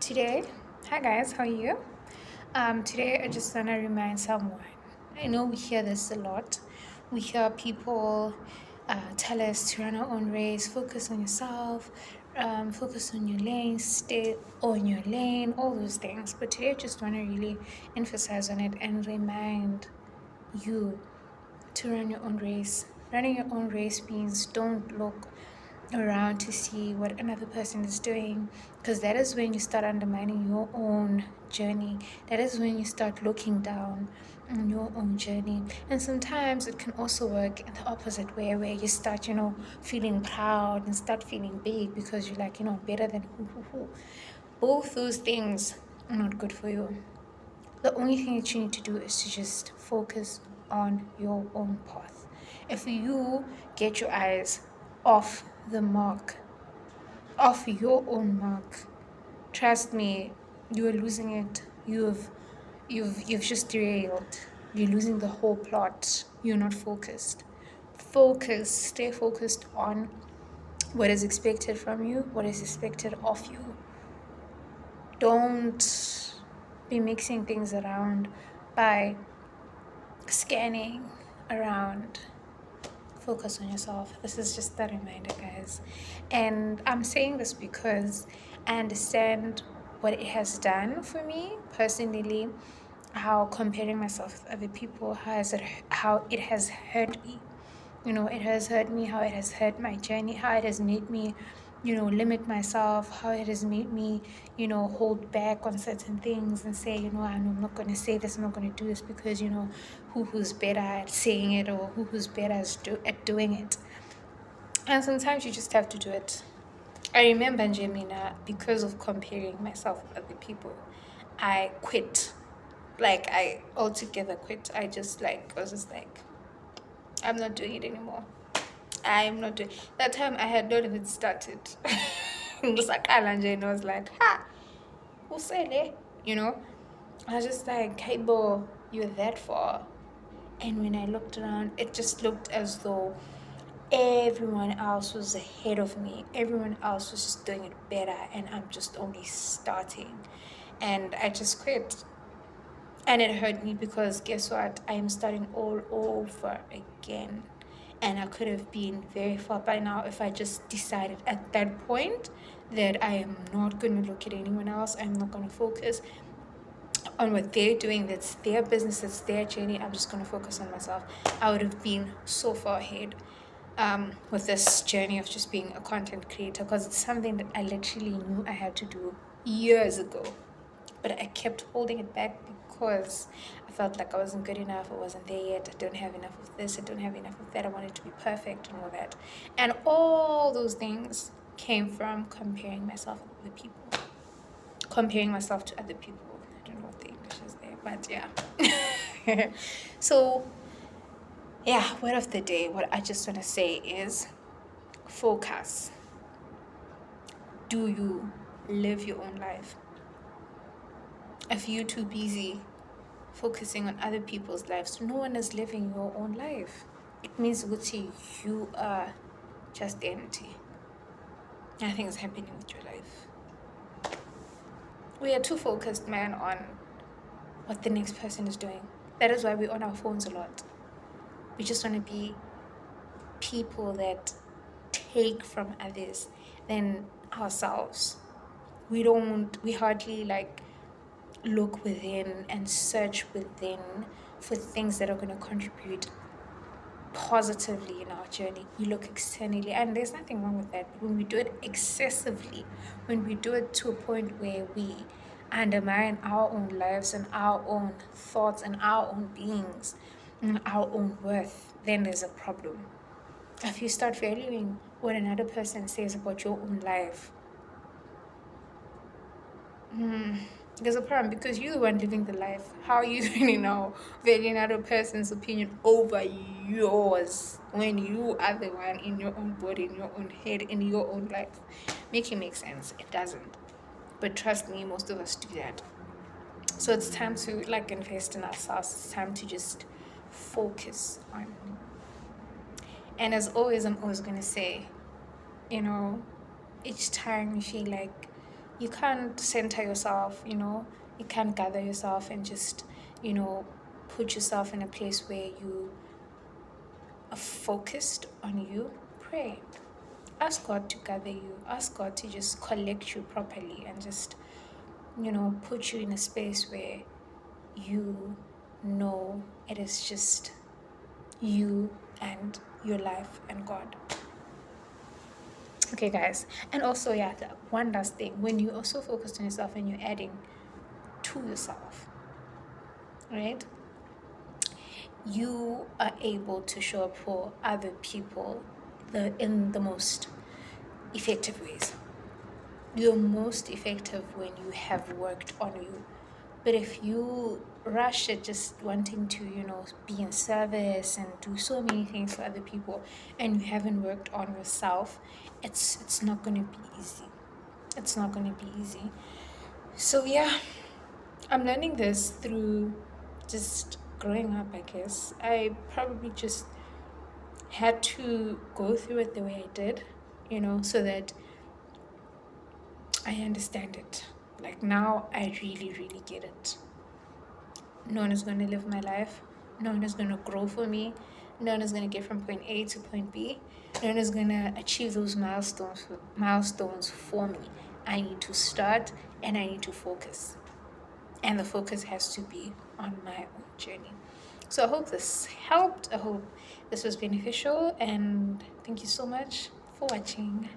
Today, hi guys, how are you? Today, I just want to remind someone. I know we hear this a lot. We hear people tell us to run our own race, focus on yourself, focus on your lane, stay on your lane, all those things. But today, I just want to really emphasize on it and remind you to run your own race. Running your own race means don't look around to see what another person is doing, because that is when you start undermining your own journey. That is when you start looking down on your own journey. And sometimes it can also work in the opposite way, where you start, feeling proud and start feeling big because you're like, better than who. Both those things are not good for you. The only thing that you need to do is to just focus on your own path. If you get your eyes off the mark, off your own mark, trust me, you are losing it. You've just derailed. You're losing the whole plot. You're not focused. Focus, stay focused on what is expected from you, what is expected of you. Don't be mixing things around by scanning around. Focus on yourself. This is just a reminder, guys. And I'm saying this because I understand what it has done for me personally, how comparing myself with other people how it has hurt me. It has hurt me, how it has hurt my journey, how it has made me, limit myself, how it has made me, hold back on certain things and say, I'm not going to say this, I'm not going to do this because, who's better at saying it, or who's better at doing it. And sometimes you just have to do it. I remember, Jemina, because of comparing myself with other people, I quit. Like, I altogether quit. I was just like, I'm not doing it anymore. I'm not doing that time. I had not even started. It was like Alanje, and I was like, ha, who said it? I was just like, hey, bo, you're that far. And when I looked around, it just looked as though everyone else was ahead of me. Everyone else was just doing it better, and I'm just only starting. And I just quit. And it hurt me because guess what? I am starting all over again. And I could have been very far by now if I just decided at that point that I am not going to look at anyone else. I'm not going to focus on what they're doing. That's their business, that's their journey. I'm just going to focus on myself. I would have been so far ahead with this journey of just being a content creator, because it's something that I literally knew I had to do years ago. But I kept holding it back because I felt like I wasn't good enough, I wasn't there yet, I don't have enough of this, I don't have enough of that, I wanted to be perfect and all that. And all those things came from comparing myself with other people. Comparing myself to other people. I don't know what the English is there, but yeah. So, yeah, word of the day, what I just want to say is focus. Do you live your own life? If you're too busy focusing on other people's lives, no one is living your own life. It means Gucci, you are just empty. Nothing is happening with your life. We are too focused, man, on what the next person is doing. That is why we're on our phones a lot. We just want to be people that take from others than ourselves. We hardly look within and search within for things that are going to contribute positively in our journey. We look externally, and there's nothing wrong with that. But when we do it excessively, when we do it to a point where we undermine our own lives and our own thoughts and our own beings and our own worth, then there's a problem. If you start valuing what another person says about your own life, there's a problem, because you're the one living the life. How are you going to now value another person's opinion over yours when you are the one in your own body, in your own head, in your own life? Make it make sense. It doesn't. But trust me, most of us do that. So it's time to invest in ourselves. It's time to just focus on. And as always, I'm always going to say, each time you feel like You can't center yourself, you can't gather yourself and just, put yourself in a place where you are focused on you. Pray. Ask God to gather you. Ask God to just collect you properly and just, put you in a space where you know it is just you and your life and God. Okay, guys. And also, yeah, one last thing. When you also focus on yourself and you're adding to yourself, right? You are able to show up for other people in the most effective ways. You're most effective when you have worked on you. But if you rush at just wanting to, be in service and do so many things for other people and you haven't worked on yourself, it's not going to be easy. It's not going to be easy. So yeah, I'm learning this through just growing up, I guess. I probably just had to go through it the way I did, so that I understand it. Like now, I really, really get it. No one is going to live my life. No one is going to grow for me. No one is going to get from point A to point B. No one is going to achieve those milestones for me. I need to start and I need to focus. And the focus has to be on my own journey. So I hope this helped. I hope this was beneficial. And thank you so much for watching.